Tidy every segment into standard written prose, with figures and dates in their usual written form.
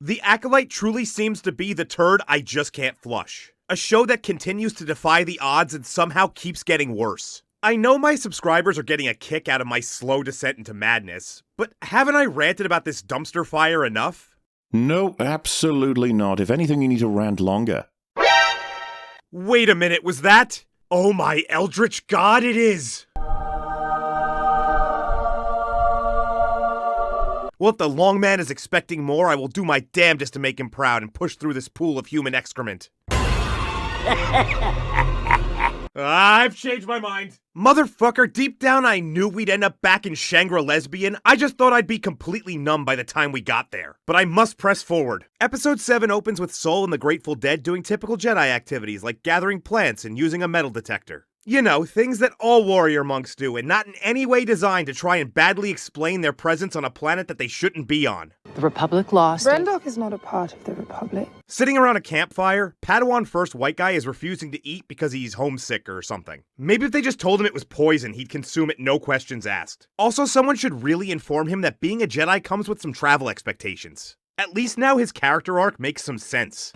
The Acolyte truly seems to be the turd I just can't flush. A show that continues to defy the odds and somehow keeps getting worse. I know my subscribers are getting a kick out of my slow descent into madness, but haven't I ranted about this dumpster fire enough? No, absolutely not. If anything, you need to rant longer. Wait a minute, was that? Oh my eldritch god, it is! Well, if the long man is expecting more, I will do my damnedest to make him proud and push through this pool of human excrement. I've changed my mind. Motherfucker, deep down I knew we'd end up back in Shangri-Lesbian. I just thought I'd be completely numb by the time we got there. But I must press forward. Episode 7 opens with Soul and the Grateful Dead doing typical Jedi activities like gathering plants and using a metal detector. You know, things that all warrior monks do, and not in any way designed to try and badly explain their presence on a planet that they shouldn't be on. The Republic lost. Brendok is not a part of the Republic. Sitting around a campfire, Padawan First White Guy is refusing to eat because he's homesick or something. Maybe if they just told him it was poison, he'd consume it no questions asked. Also, someone should really inform him that being a Jedi comes with some travel expectations. At least now his character arc makes some sense.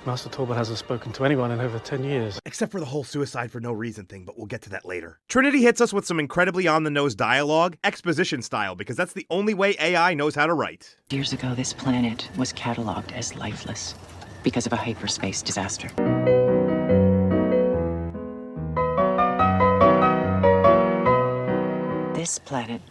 Master Talbot hasn't spoken to anyone in over 10 years. Except for the whole suicide for no reason thing, but we'll get to that later. Trinity hits us with some incredibly on-the-nose dialogue, exposition style, because that's the only way AI knows how to write. Years ago, this planet was cataloged as lifeless because of a hyperspace disaster. This planet,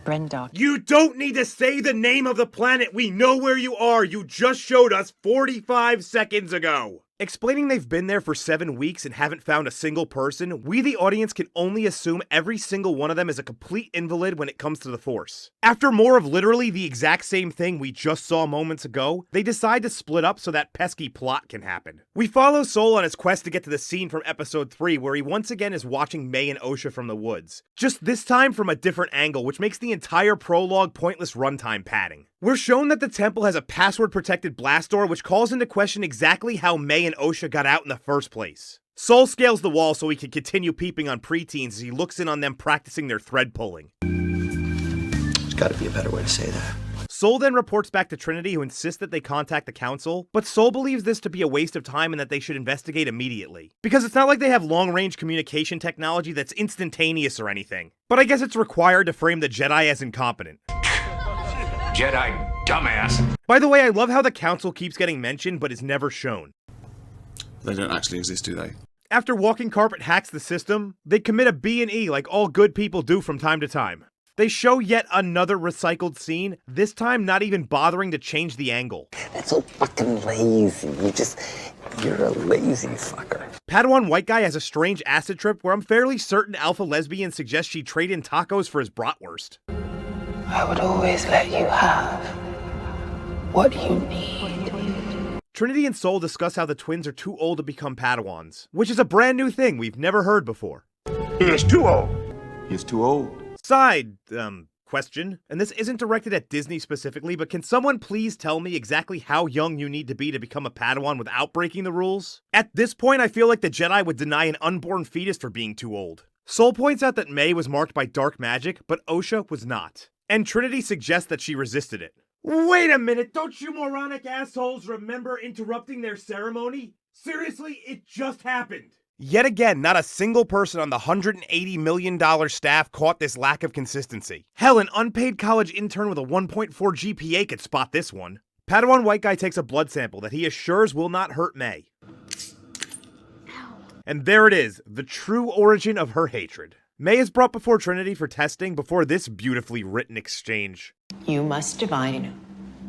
Brendok. You don't need to say the name of the planet. We know where you are. You just showed us 45 seconds ago. Explaining they've been there for 7 weeks and haven't found a single person, we the audience can only assume every single one of them is a complete invalid when it comes to the Force. After more of literally the exact same thing we just saw moments ago, they decide to split up so that pesky plot can happen. We follow Soul on his quest to get to the scene from episode 3 where he once again is watching May and Osha from the woods. Just this time from a different angle, which makes the entire prologue pointless runtime padding. We're shown that the temple has a password-protected blast door which calls into question exactly how May and Osha got out in the first place. Soul scales the wall so he can continue peeping on preteens as he looks in on them practicing their thread pulling. There's gotta be a better way to say that. Soul then reports back to Trinity, who insists that they contact the Council, but Soul believes this to be a waste of time and that they should investigate immediately. Because it's not like they have long-range communication technology that's instantaneous or anything. But I guess it's required to frame the Jedi as incompetent. Jedi dumbass. By the way, I love how the Council keeps getting mentioned but is never shown. They don't actually exist, do they? After Walking Carpet hacks the system, they commit a B&E like all good people do from time to time. They show yet another recycled scene, this time not even bothering to change the angle. That's so fucking lazy. You're a lazy fucker. Padawan White Guy has a strange acid trip where I'm fairly certain Alpha Lesbian suggests she trade in tacos for his bratwurst. I would always let you have what you need. Trinity and Soul discuss how the twins are too old to become Padawans, which is a brand new thing we've never heard before. He is too old. He's too old. Side, question, and this isn't directed at Disney specifically, but can someone please tell me exactly how young you need to become a Padawan without breaking the rules? At this point, I feel like the Jedi would deny an unborn fetus for being too old. Soul points out that May was marked by dark magic, but Osha was not. And Trinity suggests that she resisted it. Wait a minute, don't you moronic assholes remember interrupting their ceremony? Seriously, it just happened. Yet again, not a single person on the $180 million staff caught this lack of consistency. Hell, an unpaid college intern with a 1.4 GPA could spot this one. Padawan White Guy takes a blood sample that he assures will not hurt May. Ow. And there it is, the true origin of her hatred. May is brought before Trinity for testing before this beautifully written exchange. You must divine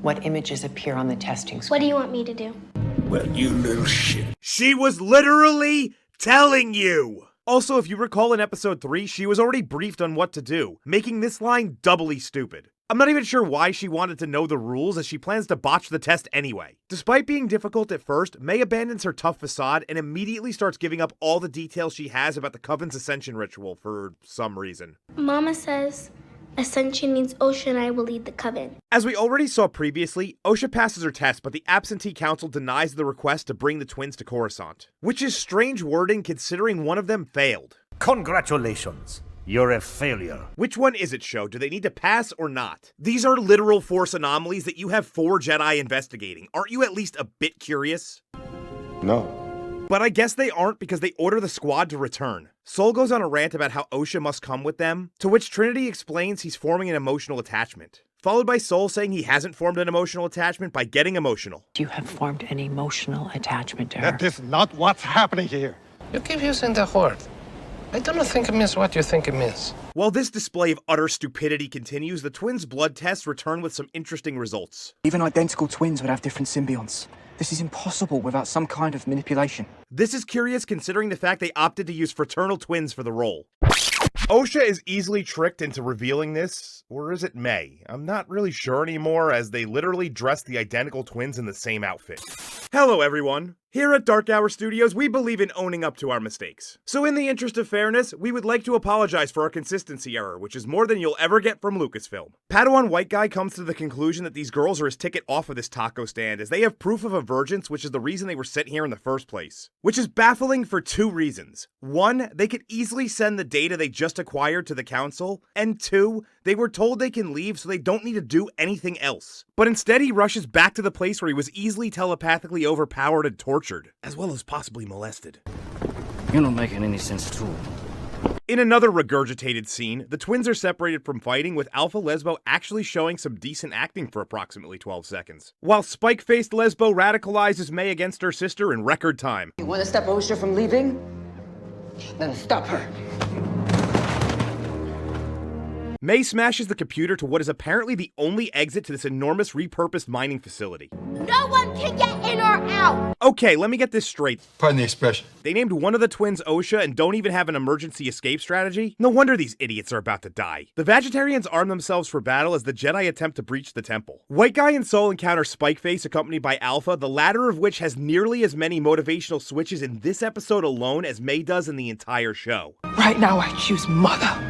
what images appear on the testing screen. What do you want me to do? Well, you little shit. She was literally telling you! Also, if you recall in episode 3, she was already briefed on what to do, making this line doubly stupid. I'm not even sure why she wanted to know the rules, as she plans to botch the test anyway. Despite being difficult at first, May abandons her tough facade and immediately starts giving up all the details she has about the Coven's Ascension ritual for some reason. Mama says Ascension means Osha and I will lead the Coven. As we already saw previously, Osha passes her test, but the absentee council denies the request to bring the twins to Coruscant. Which is strange wording considering one of them failed. Congratulations. You're a failure. Which one is it, show? Do they need to pass or not? These are literal Force anomalies that you have 4 Jedi investigating. Aren't you at least a bit curious? No. But I guess they aren't because they order the squad to return. Sol goes on a rant about how Osha must come with them, to which Trinity explains he's forming an emotional attachment. Followed by Sol saying he hasn't formed an emotional attachment by getting emotional. You have formed an emotional attachment to her. That is not what's happening here. You keep using the word. I don't think it means what you think it means. While this display of utter stupidity continues, the twins' blood tests return with some interesting results. Even identical twins would have different symbionts. This is impossible without some kind of manipulation. This is curious considering the fact they opted to use fraternal twins for the role. Osha is easily tricked into revealing this, or is it May? I'm not really sure anymore, as they literally dressed the identical twins in the same outfit. Hello everyone! Here at Dark Hour Studios, we believe in owning up to our mistakes. So in the interest of fairness, we would like to apologize for our consistency error, which is more than you'll ever get from Lucasfilm. Padawan White Guy comes to the conclusion that these girls are his ticket off of this taco stand, as they have proof of avergence, which is the reason they were sent here in the first place. Which is baffling for 2 reasons. 1, they could easily send the data they just acquired to the Council, and 2, they were told they can leave so they don't need to do anything else. But instead he rushes back to the place where he was easily telepathically overpowered and tortured, as well as possibly molested. You're not making any sense at all. In another regurgitated scene, the twins are separated from fighting, with Alpha Lesbo actually showing some decent acting for approximately 12 seconds. While spike-faced Lesbo radicalizes May against her sister in record time. You want to stop Osha from leaving? Then stop her. May smashes the computer to what is apparently the only exit to this enormous repurposed mining facility. No one can get in or out! Okay, let me get this straight. Pardon the expression. They named one of the twins Osha and don't even have an emergency escape strategy? No wonder these idiots are about to die. The Vegetarians arm themselves for battle as the Jedi attempt to breach the temple. White Guy and Sol encounter Spikeface accompanied by Alpha, the latter of which has nearly as many motivational switches in this episode alone as May does in the entire show. Right now I choose Mother.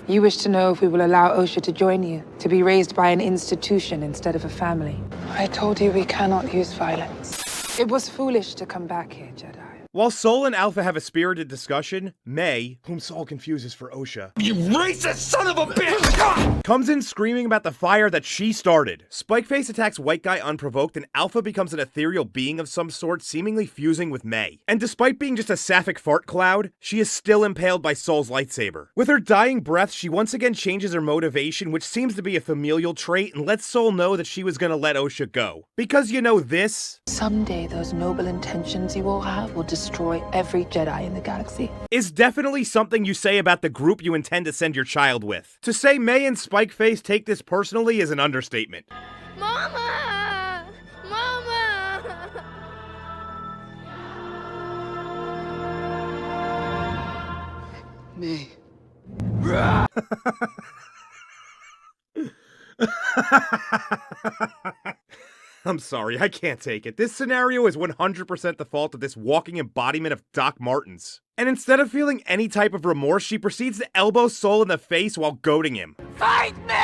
You wish to know if we will allow Osha to join you, to be raised by an institution instead of a family. I told you we cannot use violence. It was foolish to come back here, Jedi. While Sol and Alpha have a spirited discussion, May, whom Sol confuses for Osha, You racist son of a bitch! comes in screaming about the fire that she started. Spikeface attacks White Guy unprovoked, and Alpha becomes an ethereal being of some sort, seemingly fusing with May. And despite being just a sapphic fart cloud, she is still impaled by Sol's lightsaber. With her dying breath, she once again changes her motivation, which seems to be a familial trait, and lets Sol know that she was gonna let Osha go. Because you know this? Someday those noble intentions you all have will destroy every Jedi in the galaxy. Is definitely something you say about the group you intend to send your child with. To say May and Spikeface take this personally is an understatement. Mama! Mama! May. I'm sorry, I can't take it. This scenario is 100% the fault of this walking embodiment of Doc Martens. And instead of feeling any type of remorse, she proceeds to elbow Sol in the face while goading him. Fight me!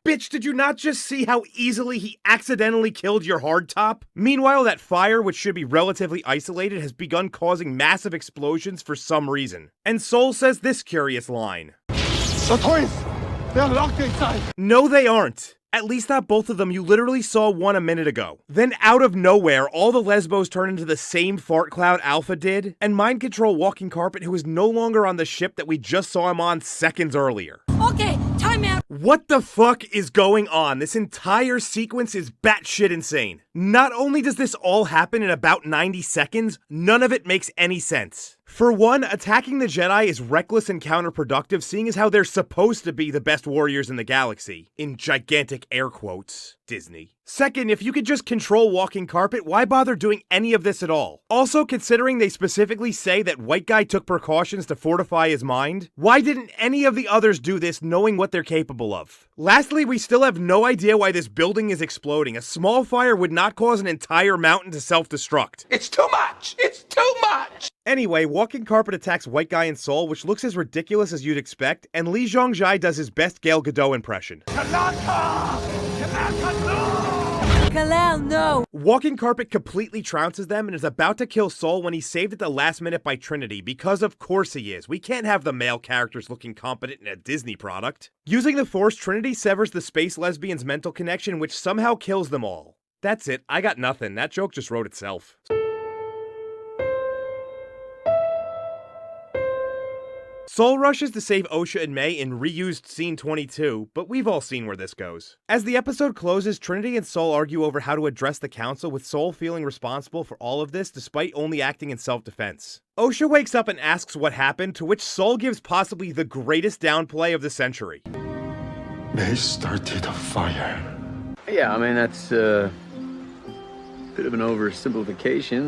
Bitch, did you not just see how easily he accidentally killed your hardtop? Meanwhile, that fire, which should be relatively isolated, has begun causing massive explosions for some reason. And Sol says this curious line. The twins! They're locked inside! No, they aren't. At least not both of them. You literally saw one a minute ago. Then out of nowhere, all the Lesbos turn into the same fart cloud Alpha did, and mind control Walking Carpet, who is no longer on the ship that we just saw him on seconds earlier. Okay, time out. What the fuck is going on? This entire sequence is batshit insane. Not only does this all happen in about 90 seconds, none of it makes any sense. For one, attacking the Jedi is reckless and counterproductive, seeing as how they're supposed to be the best warriors in the galaxy. In gigantic air quotes, Disney. Second, if you could just control Walking Carpet, why bother doing any of this at all? Also, considering they specifically say that White Guy took precautions to fortify his mind, why didn't any of the others do this knowing what they're capable of? Lastly, we still have no idea why this building is exploding. A small fire would not cause an entire mountain to self-destruct. It's too much! It's too much! Anyway, Walking Carpet attacks White Guy and Sol, which looks as ridiculous as you'd expect, and Li Zhongjai does his best Gal Gadot impression. no! Walking Carpet completely trounces them and is about to kill Sol when he's saved at the last minute by Trinity, because of course he is. We can't have the male characters looking competent in a Disney product. Using the Force, Trinity severs the space lesbian's mental connection, which somehow kills them all. That's it, I got nothing. That joke just wrote itself. Sol rushes to save Osha and May in reused scene 22, but we've all seen where this goes. As the episode closes, Trinity and Sol argue over how to address the council, with Sol feeling responsible for all of this despite only acting in self-defense. Osha wakes up and asks what happened, to which Sol gives possibly the greatest downplay of the century. They started a fire. Yeah, I mean, that's a bit of an oversimplification.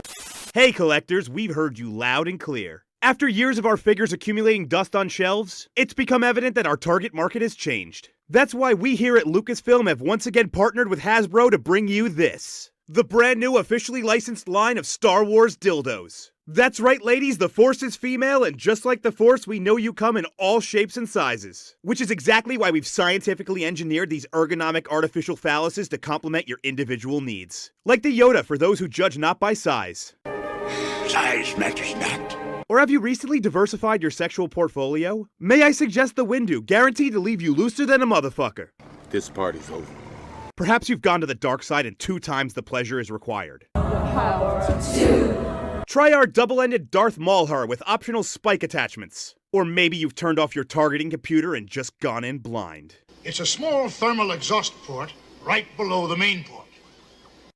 Hey collectors, we've heard you loud and clear. After years of our figures accumulating dust on shelves, it's become evident that our target market has changed. That's why we here at Lucasfilm have once again partnered with Hasbro to bring you this. The brand new officially licensed line of Star Wars dildos. That's right ladies, the Force is female, and just like the Force, we know you come in all shapes and sizes. Which is exactly why we've scientifically engineered these ergonomic artificial phalluses to complement your individual needs. Like the Yoda for those who judge not by size. Size matters not. Or have you recently diversified your sexual portfolio? May I suggest the Windu, guaranteed to leave you looser than a motherfucker. This party's over. Perhaps you've gone to the dark side and 2 times the pleasure is required. Try our double-ended Darth Maulhar with optional spike attachments. Or maybe you've turned off your targeting computer and just gone in blind. It's a small thermal exhaust port right below the main port.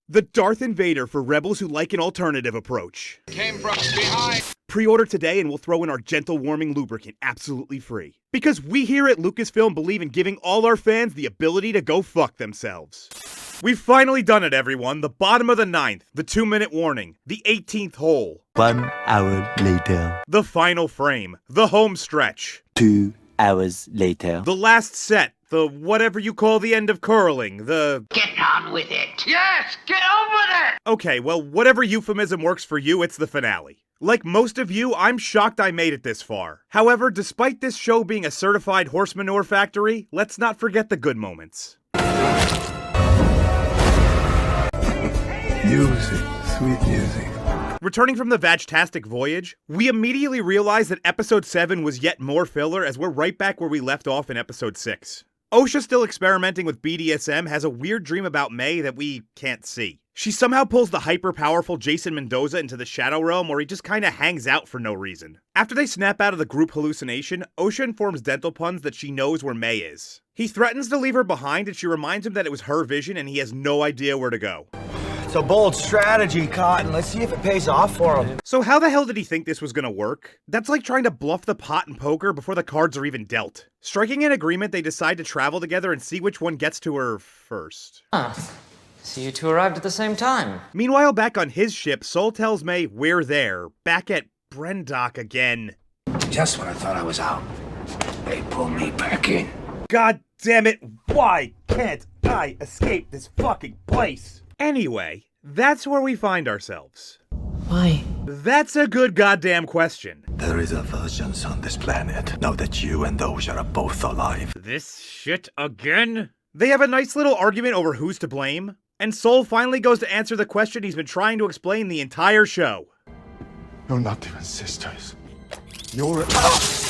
The Darth Invader for rebels who like an alternative approach. Came from behind. Pre-order today and we'll throw in our gentle warming lubricant absolutely free. Because we here at Lucasfilm believe in giving all our fans the ability to go fuck themselves. We've finally done it, everyone. The bottom of the 9th, the 2-minute warning, the 18th hole. 1 hour later. The final frame, the home stretch. 2 hours later. The last set, the whatever you call the end of curling, the... Get on with it. Yes, get on with it. Okay, well, whatever euphemism works for you, it's the finale. Like most of you, I'm shocked I made it this far. However, despite this show being a certified horse manure factory, let's not forget the good moments. Music, sweet music. Returning from the Vagtastic voyage, we immediately realized that episode 7 was yet more filler, as we're right back where we left off in episode 6. Osha, still experimenting with BDSM, has a weird dream about May that we can't see. She somehow pulls the hyper-powerful Jason Mendoza into the Shadow Realm, where he just kinda hangs out for no reason. After they snap out of the group hallucination, Osha informs Dental Puns that she knows where May is. He threatens to leave her behind, and she reminds him that it was her vision and he has no idea where to go. It's a bold strategy, Cotton. Let's see if it pays off for him. So how the hell did he think this was gonna work? That's like trying to bluff the pot in poker before the cards are even dealt. Striking an agreement, they decide to travel together and see which one gets to her first. So you two arrived at the same time. Meanwhile, back on his ship, Sol tells May we're there, back at Brendock again. Just when I thought I was out, they pulled me back in. God damn it, why can't I escape this fucking place? Anyway, that's where we find ourselves. Why? That's a good goddamn question. There is a vengeance on this planet, now that you and Osha are both alive. This shit again? They have a nice little argument over who's to blame, and Sol finally goes to answer the question he's been trying to explain the entire show. You're not even sisters. You're...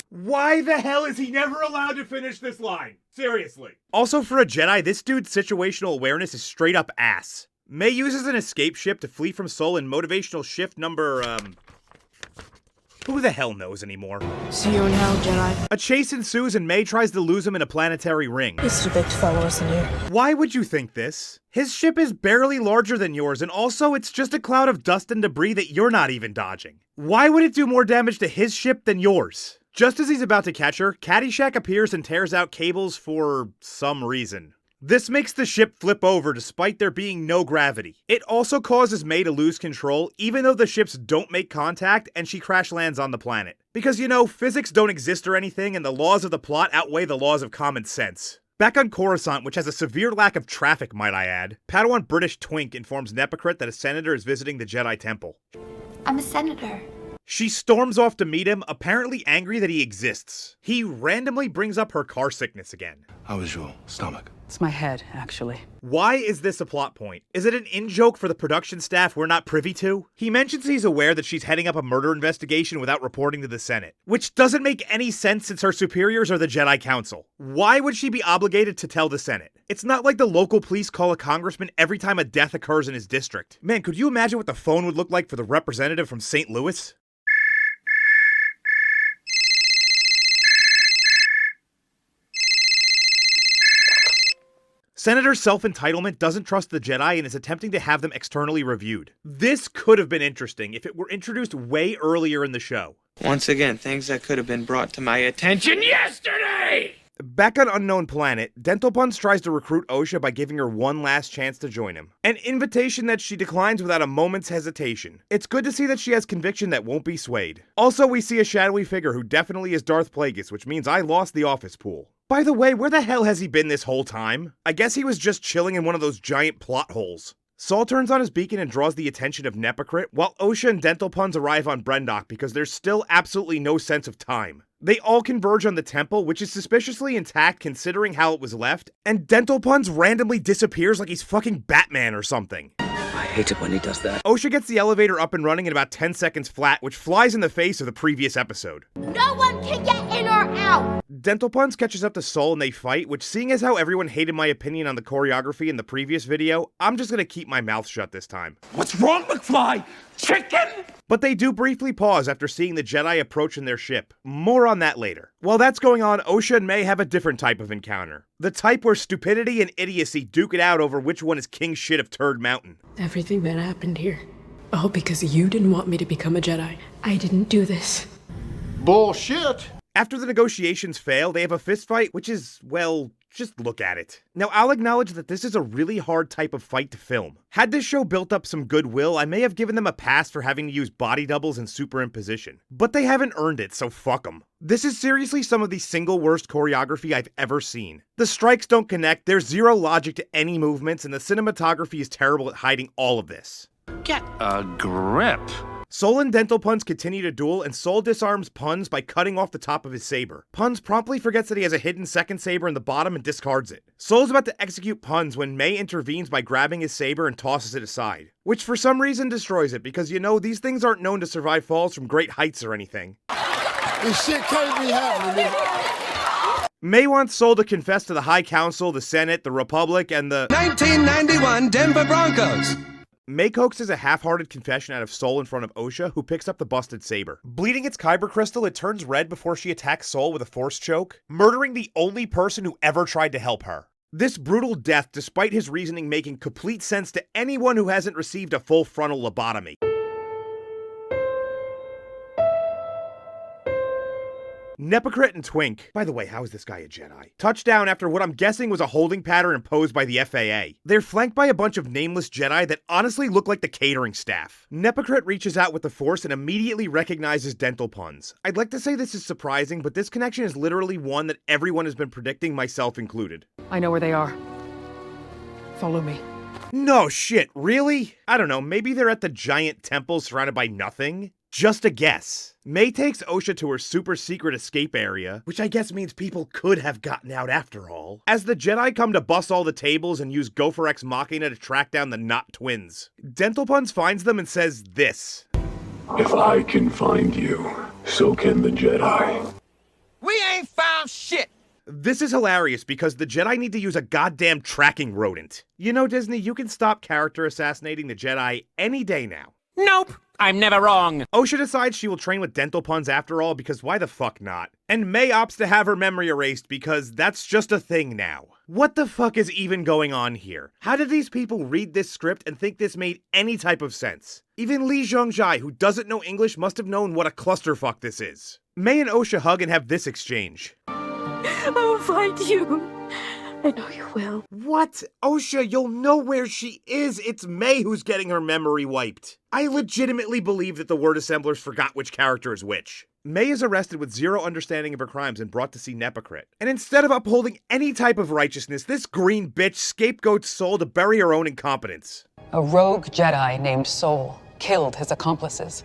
Why the hell is he never allowed to finish this line? Seriously. Also, for a Jedi, this dude's situational awareness is straight up ass. May uses an escape ship to flee from Sol in motivational shift number, who the hell knows anymore? See you in hell, Jedi. A chase ensues and May tries to lose him in a planetary ring. He's too big to follow us in here. Why would you think this? His ship is barely larger than yours, and also it's just a cloud of dust and debris that you're not even dodging. Why would it do more damage to his ship than yours? Just as he's about to catch her, Caddyshack appears and tears out cables for some reason. This makes the ship flip over despite there being no gravity. It also causes May to lose control, even though the ships don't make contact and she crash lands on the planet. Because, you know, physics don't exist or anything, and the laws of the plot outweigh the laws of common sense. Back on Coruscant, which has a severe lack of traffic, might I add, Padawan British Twink informs Nepocrit that a senator is visiting the Jedi Temple. I'm a senator. She storms off to meet him, apparently angry that he exists. He randomly brings up her car sickness again. How is your stomach? It's my head, actually. Why is this a plot point? Is it an in-joke for the production staff we're not privy to? He mentions he's aware that she's heading up a murder investigation without reporting to the Senate, which doesn't make any sense since her superiors are the Jedi Council. Why would she be obligated to tell the Senate? It's not like the local police call a congressman every time a death occurs in his district. Man, could you imagine what the phone would look like for the representative from St. Louis? Senator Self-Entitlement doesn't trust the Jedi and is attempting to have them externally reviewed. This could have been interesting if it were introduced way earlier in the show. Once again, things that could have been brought to my attention yesterday! Back on Unknown Planet, Dental Puns tries to recruit Osha by giving her one last chance to join him. An invitation that she declines without a moment's hesitation. It's good to see that she has conviction that won't be swayed. Also, we see a shadowy figure who definitely is Darth Plagueis, which means I lost the office pool. By the way, where the hell has he been this whole time? I guess he was just chilling in one of those giant plot holes. Saul turns on his beacon and draws the attention of Nepocrit, while Osha and Dental Puns arrive on Brendok because there's still absolutely no sense of time. They all converge on the temple, which is suspiciously intact considering how it was left, and Dental Puns randomly disappears like he's fucking Batman or something. I hate it when he does that. Osha gets the elevator up and running in about 10 seconds flat, which flies in the face of the previous episode. No one can get in or out! Dental Puns catches up to Soul and they fight, which seeing as how everyone hated my opinion on the choreography in the previous video, I'm just gonna keep my mouth shut this time. What's wrong, McFly? Chicken? But they do briefly pause after seeing the Jedi approach in their ship. More on that later. While that's going on, Osha and May have a different type of encounter. The type where stupidity and idiocy duke it out over which one is king shit of Turd Mountain. Everything that happened here. All because you didn't want me to become a Jedi. I didn't do this. Bullshit! After the negotiations fail, they have a fistfight, which is, well, just look at it. Now, I'll acknowledge that this is a really hard type of fight to film. Had this show built up some goodwill, I may have given them a pass for having to use body doubles and superimposition. But they haven't earned it, so fuck them. This is seriously some of the single worst choreography I've ever seen. The strikes don't connect, there's zero logic to any movements, and the cinematography is terrible at hiding all of this. Get a grip. Soul and Dental Puns continue to duel, and Soul disarms Puns by cutting off the top of his saber. Puns promptly forgets that he has a hidden second saber in the bottom and discards it. Soul's about to execute Puns when May intervenes by grabbing his saber and tosses it aside, which for some reason destroys it because, you know, these things aren't known to survive falls from great heights or anything. This shit can't be happening. May wants Soul to confess to the High Council, the Senate, the Republic, and the 1991 Denver Broncos. May coaxes a half-hearted confession out of Soul in front of Osha, who picks up the busted saber. Bleeding its kyber crystal, it turns red before she attacks Soul with a force choke, murdering the only person who ever tried to help her. This brutal death, despite his reasoning making complete sense to anyone who hasn't received a full frontal lobotomy. Nepocrit and Twink. By the way, how is this guy a Jedi? Touchdown after what I'm guessing was a holding pattern imposed by the FAA. They're flanked by a bunch of nameless Jedi that honestly look like the catering staff. Nepocrit reaches out with the Force and immediately recognizes Dental Puns. I'd like to say this is surprising, but this connection is literally one that everyone has been predicting, myself included. I know where they are. Follow me. No shit, really? I don't know, maybe they're at the giant temple surrounded by nothing? Just a guess. May takes Osha to her super secret escape area, which I guess means people could have gotten out after all, as the Jedi come to bust all the tables and use Gopher Ex Machina to track down the Not twins. Dental Puns finds them and says this. If I can find you, so can the Jedi. We ain't found shit! This is hilarious because the Jedi need to use a goddamn tracking rodent. You know, Disney, you can stop character assassinating the Jedi any day now. Nope, I'm never wrong. Osha decides she will train with Dental Puns after all because why the fuck not? And May opts to have her memory erased because that's just a thing now. What the fuck is even going on here? How did these people read this script and think this made any type of sense? Even Lee Zhongjai, who doesn't know English, must have known what a clusterfuck this is. May and Osha hug and have this exchange. I will find you. I know you will. What? Osha, you'll know where she is. It's May who's getting her memory wiped. I legitimately believe that the word assemblers forgot which character is which. May is arrested with zero understanding of her crimes and brought to see Nepocrit. And instead of upholding any type of righteousness, this green bitch scapegoats Soul to bury her own incompetence. A rogue Jedi named Soul killed his accomplices.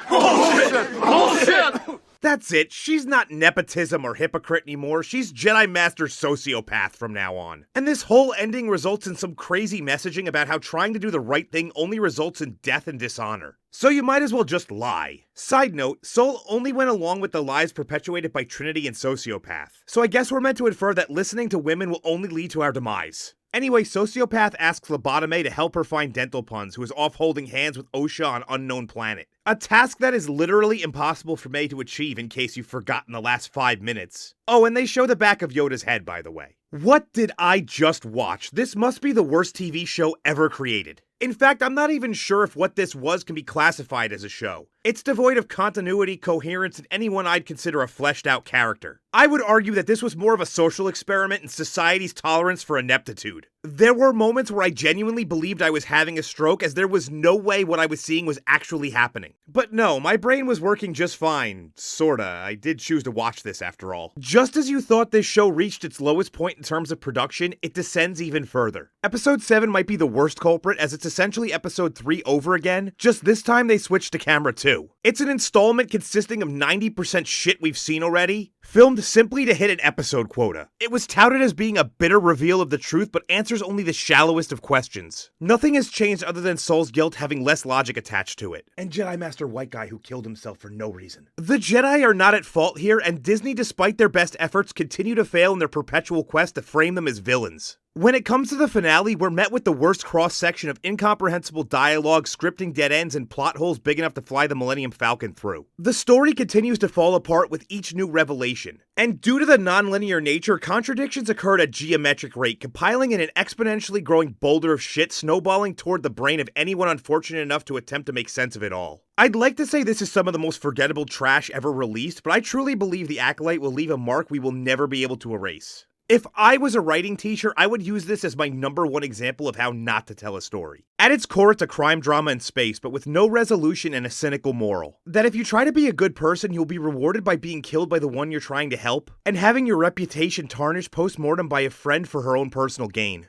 Bullshit! Bullshit! That's it, she's not nepotism or hypocrite anymore, she's Jedi Master sociopath from now on. And this whole ending results in some crazy messaging about how trying to do the right thing only results in death and dishonor. So you might as well just lie. Side note, Soul only went along with the lies perpetuated by Trinity and Sociopath. So I guess we're meant to infer that listening to women will only lead to our demise. Anyway, Sociopath asks Lobotomy to help her find Dental Puns, who is off holding hands with Osha on unknown planet. A task that is literally impossible for May to achieve in case you've forgotten the last 5 minutes. Oh, and they show the back of Yoda's head, by the way. What did I just watch? This must be the worst TV show ever created. In fact, I'm not even sure if what this was can be classified as a show. It's devoid of continuity, coherence, and anyone I'd consider a fleshed out character. I would argue that this was more of a social experiment in society's tolerance for ineptitude. There were moments where I genuinely believed I was having a stroke, as there was no way what I was seeing was actually happening. But no, my brain was working just fine. Sorta. I did choose to watch this after all. Just as you thought this show reached its lowest point in terms of production, it descends even further. Episode 7 might be the worst culprit, as it's essentially episode 3 over again, just this time they switched to camera 2. It's an installment consisting of 90% shit we've seen already, filmed simply to hit an episode quota. It was touted as being a bitter reveal of the truth, but answers only the shallowest of questions. Nothing has changed other than Soul's guilt having less logic attached to it. And Jedi Master White Guy who killed himself for no reason. The Jedi are not at fault here, and Disney, despite their best efforts, continue to fail in their perpetual quest to frame them as villains. When it comes to the finale, we're met with the worst cross-section of incomprehensible dialogue, scripting dead ends, and plot holes big enough to fly the Millennium Falcon through. The story continues to fall apart with each new revelation. And due to the non-linear nature, contradictions occurred at geometric rate, compiling in an exponentially growing boulder of shit snowballing toward the brain of anyone unfortunate enough to attempt to make sense of it all. I'd like to say this is some of the most forgettable trash ever released, but I truly believe The Acolyte will leave a mark we will never be able to erase. If I was a writing teacher, I would use this as my #1 example of how not to tell a story. At its core, it's a crime drama in space, but with no resolution and a cynical moral. That if you try to be a good person, you'll be rewarded by being killed by the one you're trying to help, and having your reputation tarnished post-mortem by a friend for her own personal gain.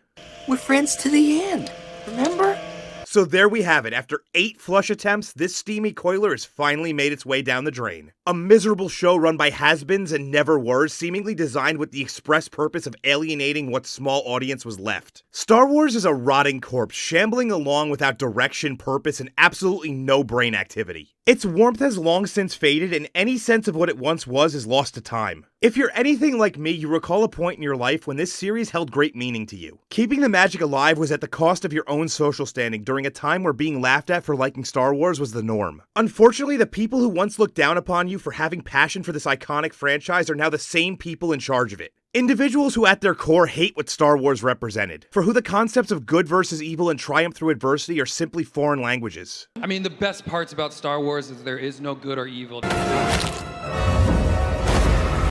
We're friends to the end, remember? So there we have it. After 8 flush attempts, this steamy coiler has finally made its way down the drain. A miserable show run by has-beens and never-wers, seemingly designed with the express purpose of alienating what small audience was left. Star Wars is a rotting corpse, shambling along without direction, purpose, and absolutely no brain activity. Its warmth has long since faded, and any sense of what it once was is lost to time. If you're anything like me, you recall a point in your life when this series held great meaning to you. Keeping the magic alive was at the cost of your own social standing during a time where being laughed at for liking Star Wars was the norm. Unfortunately, the people who once looked down upon you for having passion for this iconic franchise are now the same people in charge of it. Individuals who at their core hate what Star Wars represented, for who the concepts of good versus evil and triumph through adversity are simply foreign languages. I mean, the best parts about Star Wars is there is no good or evil.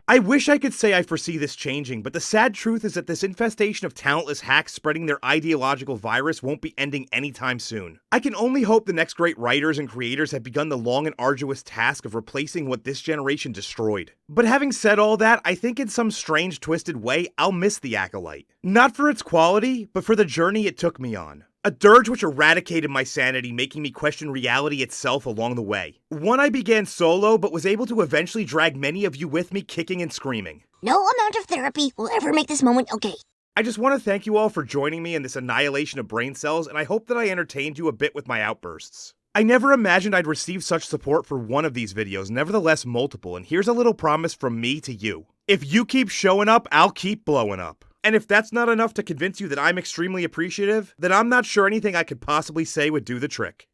I wish I could say I foresee this changing, but the sad truth is that this infestation of talentless hacks spreading their ideological virus won't be ending anytime soon. I can only hope the next great writers and creators have begun the long and arduous task of replacing what this generation destroyed. But having said all that, I think in some strange, twisted way, I'll miss The Acolyte. Not for its quality, but for the journey it took me on. A dirge which eradicated my sanity, making me question reality itself along the way. One I began solo, but was able to eventually drag many of you with me kicking and screaming. No amount of therapy will ever make this moment okay. I just want to thank you all for joining me in this annihilation of brain cells, and I hope that I entertained you a bit with my outbursts. I never imagined I'd receive such support for one of these videos, nevertheless multiple, and here's a little promise from me to you. If you keep showing up, I'll keep blowing up. And if that's not enough to convince you that I'm extremely appreciative, then I'm not sure anything I could possibly say would do the trick.